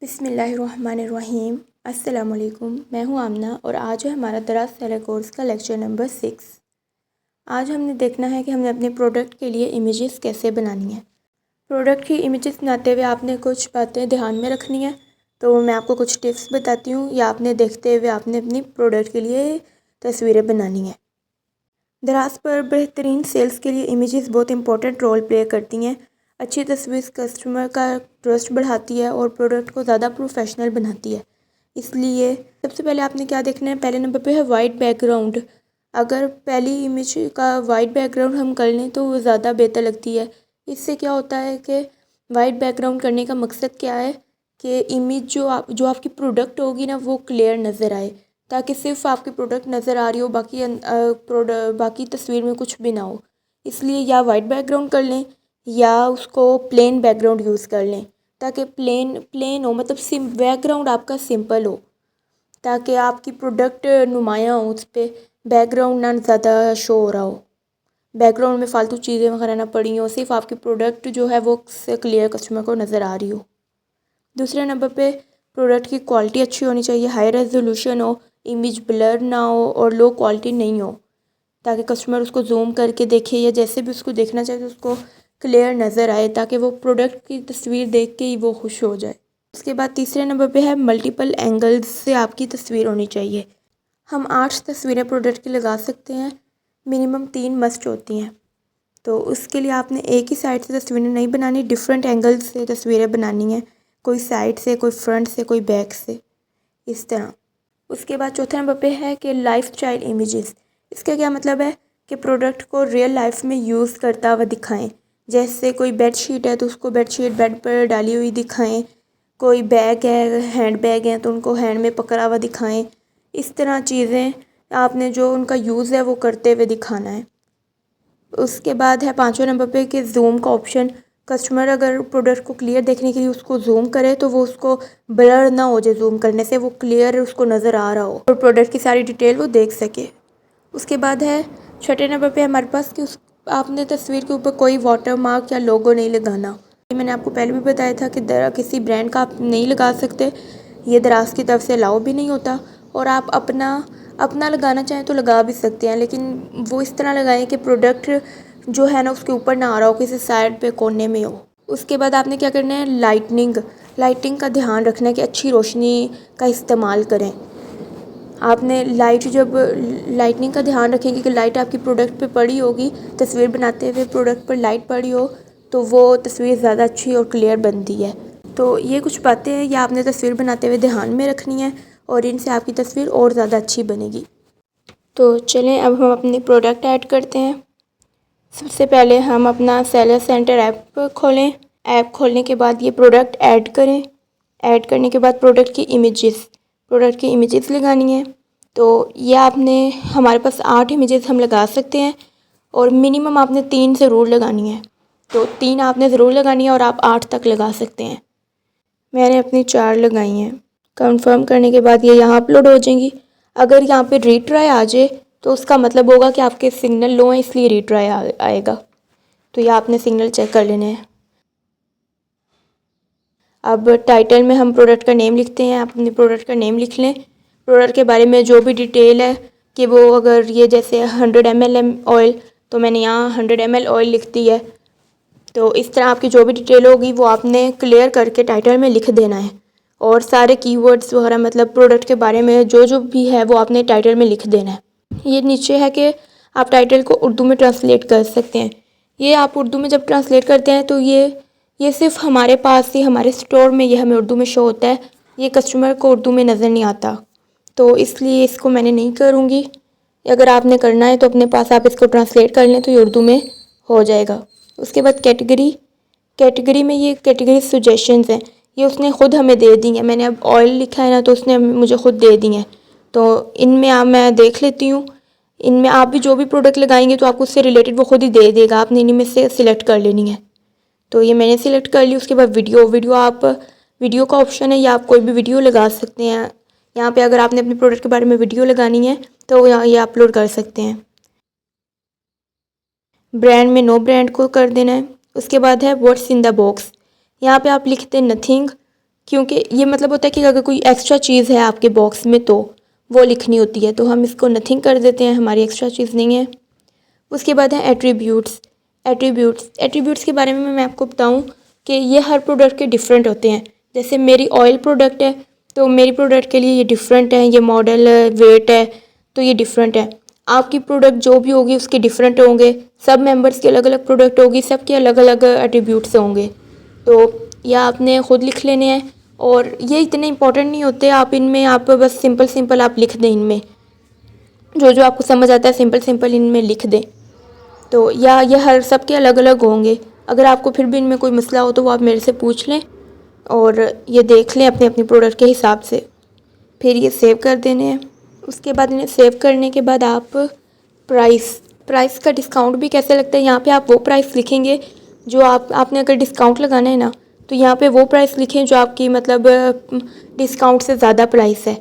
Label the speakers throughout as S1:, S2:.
S1: बिस्मिल्लाहिर्रहमानिर्रहीम। अस्सलामुअलैकुम। मैं हूं आमना और आज है हमारा दराज सेलर कोर्स का लेक्चर नंबर 6। आज हमने देखना है कि हमने अपने प्रोडक्ट के लिए इमेजेस कैसे बनानी है। प्रोडक्ट की इमेजेस बनाते हुए आपने कुछ बातें ध्यान में रखनी है, तो मैं आपको कुछ टिप्स बताती हूँ या आपने देखते हुए आपने अपनी प्रोडक्ट के लिए तस्वीरें बनानी है। दराज पर बेहतरीन सेल्स के लिए इमेजेस बहुत इंपॉर्टेंट रोल प्ले करती हैं। अच्छी तस्वीर कस्टमर का ट्रस्ट बढ़ाती है और प्रोडक्ट को ज़्यादा प्रोफेशनल बनाती है। इसलिए सबसे पहले आपने क्या देखना है, पहले नंबर पे है वाइट बैकग्राउंड। अगर पहली इमेज का वाइट बैकग्राउंड हम कर लें तो वो ज़्यादा बेहतर लगती है। इससे क्या होता है कि वाइट बैकग्राउंड करने का मकसद क्या है कि इमेज जो आपकी प्रोडक्ट होगी ना वो क्लियर नज़र आए, ताकि सिर्फ आपकी प्रोडक्ट नज़र आ रही हो, बाकी तस्वीर में कुछ भी ना हो। इसलिए या वाइट बैकग्राउंड कर लें या उसको प्लेन बैकग्राउंड यूज़ कर लें, ताकि प्लेन हो, मतलब बैकग्राउंड आपका सिंपल हो, ताकि आपकी प्रोडक्ट नुमायाँ हो, उस पर बैकग्राउंड ना ज़्यादा शो हो रहा हो, बैकग्राउंड में फालतू चीज़ें वगैरह ना पड़ी हो, सिर्फ आपकी प्रोडक्ट जो है वो क्लियर कस्टमर को नज़र आ रही हो। दूसरे नंबर पे प्रोडक्ट की क्वालिटी अच्छी होनी चाहिए, हाई रेजोल्यूशन हो, इमेज ब्लर ना हो और लो क्वालिटी नहीं हो, ताकि कस्टमर उसको जूम करके देखे या जैसे भी उसको देखना चाहे तो उसको क्लियर नज़र आए, ताकि वो प्रोडक्ट की तस्वीर देख के ही वो खुश हो जाए। उसके बाद तीसरे नंबर पे है मल्टीपल एंगल्स से आपकी तस्वीर होनी चाहिए। हम 8 तस्वीरें प्रोडक्ट की लगा सकते हैं, मिनिमम 3 मस्ट होती हैं। तो उसके लिए आपने एक ही साइड से तस्वीरें नहीं बनानी, डिफरेंट एंगल्स से तस्वीरें बनानी है, कोई साइड से, कोई फ्रंट से, कोई बैक से, इस तरह। उसके बाद चौथे नंबर पे है कि लाइफ स्टाइल इमेजेस। इसका क्या मतलब है कि प्रोडक्ट को रियल लाइफ में यूज़ करता हुआ दिखाएं। जैसे कोई बेड शीट है तो उसको बेड शीट बेड पर डाली हुई दिखाएं, कोई बैग है, हैंड बैग है तो उनको हैंड में पकड़ा हुआ दिखाएं। इस तरह चीज़ें आपने जो उनका यूज़ है वो करते हुए दिखाना है। उसके बाद है पाँचवें नंबर पे कि जूम का ऑप्शन। कस्टमर अगर प्रोडक्ट को क्लियर देखने के लिए उसको जूम करे तो वो उसको ब्लर ना हो जाए, जूम करने से वो क्लियर उसको नज़र आ रहा हो और प्रोडक्ट की सारी डिटेल वो देख सके। उसके बाद है छठे नंबर पे हमारे पास कि आपने तस्वीर के ऊपर कोई वाटर मार्क या लोगो नहीं लगाना। मैंने आपको पहले भी बताया था कि किसी ब्रांड का आप नहीं लगा सकते, ये दराज की तरफ से अलाउ भी नहीं होता, और आप अपना लगाना चाहें तो लगा भी सकते हैं, लेकिन वो इस तरह लगाएं कि प्रोडक्ट जो है ना उसके ऊपर ना आ रहा हो, किसी साइड पे कोने में हो। उसके बाद आपने क्या करना है, लाइटिंग का ध्यान रखना है कि अच्छी रोशनी का इस्तेमाल करें। आपने लाइटनिंग का ध्यान रखेंगे कि लाइट आपकी प्रोडक्ट पे पड़ी होगी, तस्वीर बनाते हुए प्रोडक्ट पर लाइट पड़ी हो तो वो तस्वीर ज़्यादा अच्छी और क्लियर बनती है। तो ये कुछ बातें हैं ये आपने तस्वीर बनाते हुए ध्यान में रखनी है और इनसे आपकी तस्वीर और ज़्यादा अच्छी बनेगी। तो चलें अब हम अपनी प्रोडक्ट ऐड करते हैं। सबसे पहले हम अपना सेलर सेंटर ऐप खोलें। ऐप खोलने के बाद ये प्रोडक्ट ऐड करें। ऐड करने के बाद प्रोडक्ट की इमेजेस लगानी है। तो ये आपने हमारे पास 8 इमेजेस हम लगा सकते हैं और मिनिमम आपने 3 ज़रूर लगानी है। तो 3 आपने ज़रूर लगानी है और आप 8 तक लगा सकते हैं। मैंने अपनी 4 लगाई हैं। कंफर्म करने के बाद ये यहाँ अपलोड हो जाएंगी। अगर यहाँ पे रीट्राई आ जाए तो उसका मतलब होगा कि आपके सिग्नल लो हैं, इसलिए रीट्राई आएगा। तो ये आपने सिग्नल चेक कर लेने हैं। अब टाइटल में हम प्रोडक्ट का नेम लिखते हैं। आप अपने प्रोडक्ट का नेम लिख लें। प्रोडक्ट के बारे में जो भी डिटेल है कि वो अगर ये जैसे 100 ml ऑयल, तो मैंने यहाँ 100 ml ऑयल लिख दी है। तो इस तरह आपकी जो भी डिटेल होगी वो आपने क्लियर करके टाइटल में लिख देना है, और सारे कीवर्ड्स वगैरह मतलब प्रोडक्ट के बारे में जो भी है वो आपने टाइटल में लिख देना है। ये नीचे है कि आप टाइटल को उर्दू में ट्रांसलेट कर सकते हैं। ये आप उर्दू में जब ट्रांसलेट करते हैं तो ये सिर्फ हमारे पास ही हमारे स्टोर में ये हमें उर्दू में शो होता है, ये कस्टमर को उर्दू में नज़र नहीं आता, तो इसलिए इसको मैंने नहीं करूँगी। अगर आपने करना है तो अपने पास आप इसको ट्रांसलेट कर लें तो ये उर्दू में हो जाएगा। उसके बाद कैटेगरी में ये कैटेगरी सजेशंस हैं, ये उसने ख़ुद हमें दे दी हैं। मैंने अब ऑयल लिखा है ना तो उसने मुझे ख़ुद दे दी हैं। तो इनमें मैं देख लेती हूँ, इनमें आप भी जो भी प्रोडक्ट लगाएंगे तो आपको उससे रिलेटेड वो खुद ही दे देगा, आपने इन्हीं में से सिलेक्ट कर लेनी है। तो ये मैंने सिलेक्ट कर ली। उसके बाद वीडियो का ऑप्शन है, या आप कोई भी वीडियो लगा सकते हैं। यहाँ पे अगर आपने अपने प्रोडक्ट के बारे में वीडियो लगानी है तो यहाँ ये अपलोड कर सकते हैं। ब्रांड में नो ब्रांड को कर देना है। उसके बाद है व्हाट्स इन द बॉक्स, यहाँ पे आप लिखते हैं नथिंग, क्योंकि ये मतलब होता है कि अगर कोई एक्स्ट्रा चीज़ है आपके बॉक्स में तो वो लिखनी होती है, तो हम इसको नथिंग कर देते हैं, हमारी एक्स्ट्रा चीज़ नहीं है। उसके बाद है एट्रीब्यूट्स। एट्रीब्यूट्स के बारे में मैं आपको बताऊं कि ये हर प्रोडक्ट के डिफरेंट होते हैं। जैसे मेरी ऑयल प्रोडक्ट है तो मेरी प्रोडक्ट के लिए ये डिफरेंट है, ये मॉडल वेट है तो ये डिफरेंट है। आपकी प्रोडक्ट जो भी होगी उसके डिफरेंट होंगे, सब मेंबर्स की अलग अलग प्रोडक्ट होगी, सबके अलग अलग एट्रीब्यूट्स होंगे। तो यह आपने ख़ुद लिख लेने हैं और ये इतने इंपॉर्टेंट नहीं होते, आप इनमें आप बस सिंपल आप लिख दें, इनमें जो आपको समझ आता है सिंपल इनमें लिख दें। तो या ये हर सब के अलग अलग होंगे। अगर आपको फिर भी इनमें कोई मसला हो तो वो आप मेरे से पूछ लें और ये देख लें अपनी अपनी प्रोडक्ट के हिसाब से। फिर ये सेव कर देने हैं। उसके बाद इन्हें सेव करने के बाद आप प्राइस का डिस्काउंट भी कैसे लगता है, यहाँ पे आप वो प्राइस लिखेंगे जो आपने अगर डिस्काउंट लगाना है ना तो यहाँ पे वो प्राइस लिखें जो आपकी मतलब डिस्काउंट से ज़्यादा प्राइस है।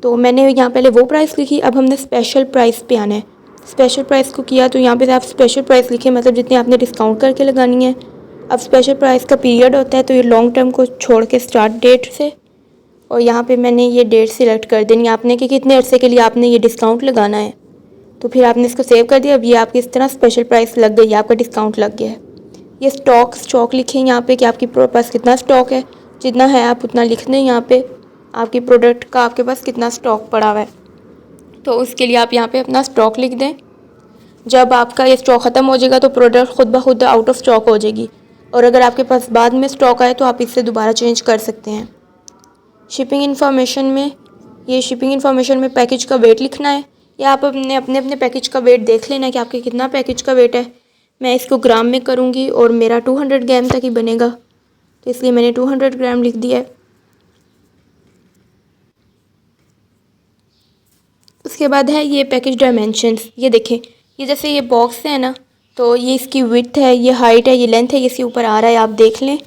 S1: तो मैंने यहाँ पहले वो प्राइस लिखी, अब हमने स्पेशल प्राइस पे आना है। स्पेशल प्राइस को किया तो यहाँ पे आप स्पेशल प्राइस लिखें, मतलब जितनी आपने डिस्काउंट करके लगानी है। अब स्पेशल प्राइस का पीरियड होता है तो ये लॉन्ग टर्म को छोड़ के स्टार्ट डेट से, और यहाँ पे मैंने ये डेट सिलेक्ट कर देनी आपने कि कितने अरसे के लिए आपने ये डिस्काउंट लगाना है। तो फिर आपने इसको सेव कर दिया। अब ये आपकी इस तरह स्पेशल प्राइस लग गई, आपका डिस्काउंट लग गया है। ये स्टॉक लिखें यहाँ पे कि आपके पास कितना स्टॉक है, जितना है आप उतना लिख दें यहाँ पे, आपकी प्रोडक्ट का आपके पास कितना स्टॉक पड़ा हुआ है। तो उसके लिए आप यहाँ पे अपना स्टॉक लिख दें। जब आपका ये स्टॉक ख़त्म हो जाएगा तो प्रोडक्ट खुद ब खुद आउट ऑफ स्टॉक हो जाएगी, और अगर आपके पास बाद में स्टॉक आए तो आप इससे दोबारा चेंज कर सकते हैं। शिपिंग इन्फॉर्मेशन में पैकेज का वेट लिखना है, या आप अपने पैकेज का वेट देख लेना है कि आपके कितना पैकेज का वेट है। मैं इसको ग्राम में करूँगी और मेरा 200 ग्राम तक ही बनेगा, तो इसलिए मैंने 200 ग्राम लिख दिया है। उसके बाद है ये पैकेज डायमेंशंस। ये देखें, ये जैसे ये बॉक्स है ना, तो ये इसकी विड्थ है, ये हाइट है, ये लेंथ है, ये इसके ऊपर आ रहा है, आप देख लें।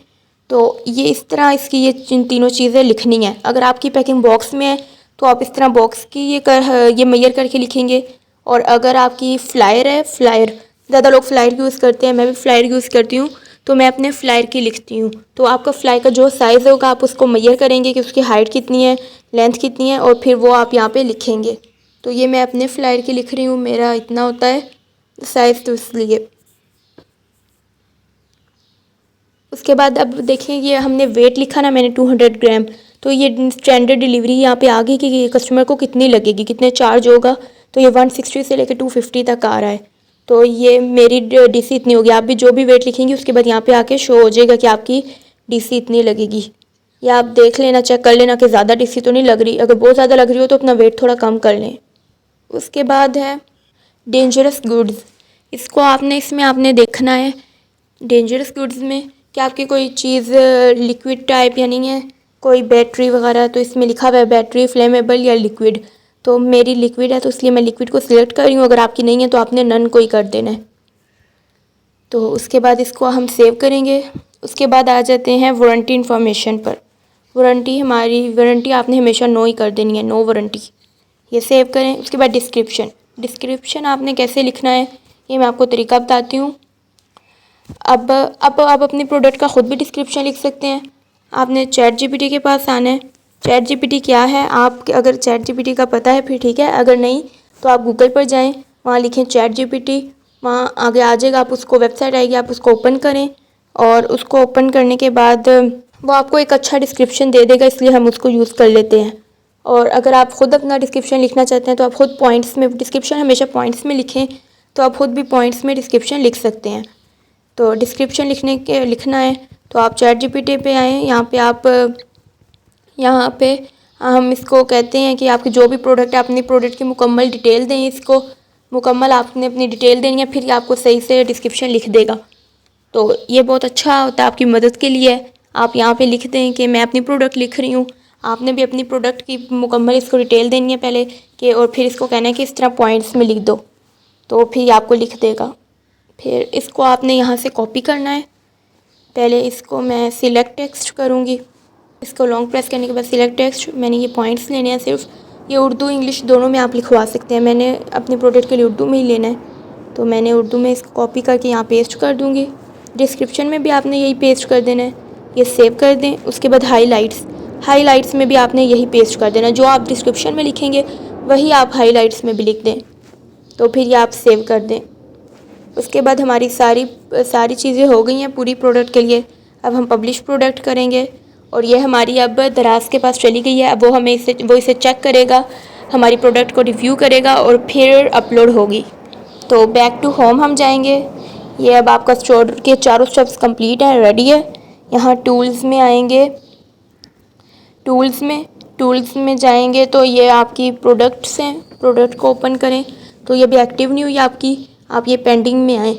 S1: तो ये इस तरह इसकी ये तीनों चीज़ें लिखनी है। अगर आपकी पैकिंग बॉक्स में है तो आप इस तरह बॉक्स की ये मेजर करके लिखेंगे। और अगर आपकी फ्लायर है, ज़्यादा लोग फ्लायर यूज़ करते हैं, मैं भी फ्लायर यूज़ करती हूँ, तो मैं अपने फ्लायर की लिखती हूँ। तो आपका फ्लायर का जो साइज़ होगा आप उसको मेजर करेंगे कि उसकी हाइट कितनी है, लेंथ कितनी है, और फिर वो आप यहाँ पे लिखेंगे। तो ये मैं अपने फ्लायर की लिख रही हूँ, मेरा इतना होता है साइज़, तो इसलिए। उसके बाद अब देखें, ये हमने वेट लिखा ना मैंने 200 ग्राम, तो ये स्टैंडर्ड डिलीवरी यहाँ पे आ गई कि कस्टमर को कितनी लगेगी, कितने चार्ज होगा। तो ये 160 से लेकर 250 तक आ रहा है। तो ये मेरी डीसी इतनी होगी। आप भी जो भी वेट लिखेंगी उसके बाद यहाँ पे आके शो हो जाएगा कि आपकी डीसी इतनी लगेगी। या आप देख लेना, चेक कर लेना कि ज़्यादा डीसी तो नहीं लग रही। अगर बहुत ज़्यादा लग रही हो तो अपना वेट थोड़ा कम कर लें। उसके बाद है डेंजरस गुड्स। इसमें आपने देखना है डेंजरस गुड्स में कि आपकी कोई चीज़ लिक्विड टाइप या नहीं है, कोई बैटरी वगैरह। तो इसमें लिखा हुआ है बैटरी फ्लेमेबल या लिक्विड, तो मेरी लिक्विड है तो इसलिए मैं लिक्विड को सिलेक्ट कर रही हूँ। अगर आपकी नहीं है तो आपने नन को ही कर देना है। तो उसके बाद इसको हम सेव करेंगे। उसके बाद आ जाते हैं वारंटी इन्फॉर्मेशन पर। वारंटी आपने हमेशा नो ही कर देनी है, नो वारंटी। ये सेव करें। उसके बाद डिस्क्रिप्शन आपने कैसे लिखना है ये मैं आपको तरीका बताती हूँ। अब आप अपने प्रोडक्ट का ख़ुद भी डिस्क्रिप्शन लिख सकते हैं। आपने चैट जीपीटी के पास आना है। चैट जीपीटी क्या है, आप अगर चैट जीपीटी का पता है फिर ठीक है, अगर नहीं तो आप गूगल पर जाएं, वहाँ लिखें चैट जीपीटी, वहाँ आगे आ जाएगा। आप उसको वेबसाइट आएगी, आप उसको ओपन करें और उसको ओपन करने के बाद वो आपको एक अच्छा डिस्क्रिप्शन दे देगा, इसलिए हम उसको यूज़ कर लेते हैं। और अगर आप ख़ुद अपना डिस्क्रिप्शन लिखना चाहते हैं तो आप ख़ुद पॉइंट्स में, डिस्क्रिप्शन हमेशा पॉइंट्स में लिखें, तो आप ख़ुद भी पॉइंट्स में डिस्क्रिप्शन लिख सकते हैं। तो डिस्क्रिप्शन लिखना है तो आप चैट जीपीटी पे आएँ। यहाँ पे हम इसको कहते हैं कि आपकी जो भी प्रोडक्ट है अपनी प्रोडक्ट की मुकम्मल डिटेल दें। इसको मुकम्मल आपने अपनी डिटेल देनी है, फिर आपको सही से डिस्क्रिप्शन लिख देगा। तो ये बहुत अच्छा होता है, आपकी मदद के लिए। आप यहाँ पे लिख दें कि मैं अपनी प्रोडक्ट लिख रही हूँ, आपने भी अपनी प्रोडक्ट की मुकम्मल इसको डिटेल देनी है पहले कि, और फिर इसको कहना है कि इस तरह पॉइंट्स में लिख दो, तो फिर आपको लिख देगा। फिर इसको आपने यहाँ से कॉपी करना है। पहले इसको मैं सिलेक्ट टेक्स्ट करूँगी, इसको लॉन्ग प्रेस करने के बाद सिलेक्ट टेक्स्ट। मैंने ये पॉइंट्स लेने हैं सिर्फ, ये उर्दू इंग्लिश दोनों में आप लिखवा सकते हैं। मैंने अपनी प्रोडक्ट के लिए उर्दू में ही लेना है, तो मैंने उर्दू में इसको कॉपी करके यहाँ पेस्ट कर दूँगी। डिस्क्रिप्शन में भी आपने यही पेस्ट कर देना है। ये सेव कर दें। उसके बाद हाईलाइट्स में भी आपने यही पेस्ट कर देना, जो आप डिस्क्रिप्शन में लिखेंगे वही आप हाईलाइट्स में भी लिख दें। तो फिर ये आप सेव कर दें। उसके बाद हमारी सारी चीज़ें हो गई हैं पूरी प्रोडक्ट के लिए। अब हम पब्लिश प्रोडक्ट करेंगे और ये हमारी अब दराज के पास चली गई है। अब वो इसे चेक करेगा, हमारी प्रोडक्ट को रिव्यू करेगा और फिर अपलोड होगी। तो बैक टू होम हम जाएंगे। ये अब आपका स्टोर के चारों स्टेप्स कंप्लीट है, रेडी है। यहाँ टूल्स में आएंगे, टूल्स में जाएंगे तो ये आपकी प्रोडक्ट्स हैं। प्रोडक्ट को ओपन करें तो ये अभी एक्टिव नहीं हुई आपकी, आप ये पेंडिंग में आए।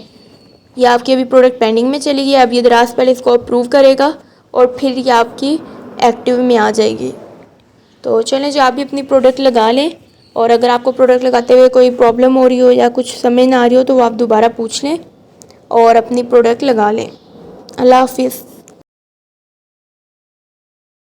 S1: ये आपकी अभी प्रोडक्ट पेंडिंग में चली गई। अब ये दराज पहले इसको अप्रूव करेगा और फिर ये आपकी एक्टिव में आ जाएगी। तो चलें जी, आप भी अपनी प्रोडक्ट लगा लें। और अगर आपको प्रोडक्ट लगाते हुए कोई प्रॉब्लम हो रही हो या कुछ समझ ना आ रही हो तो वो आप दोबारा पूछ लें और अपनी प्रोडक्ट लगा लें। अल्लाह हाफिज़।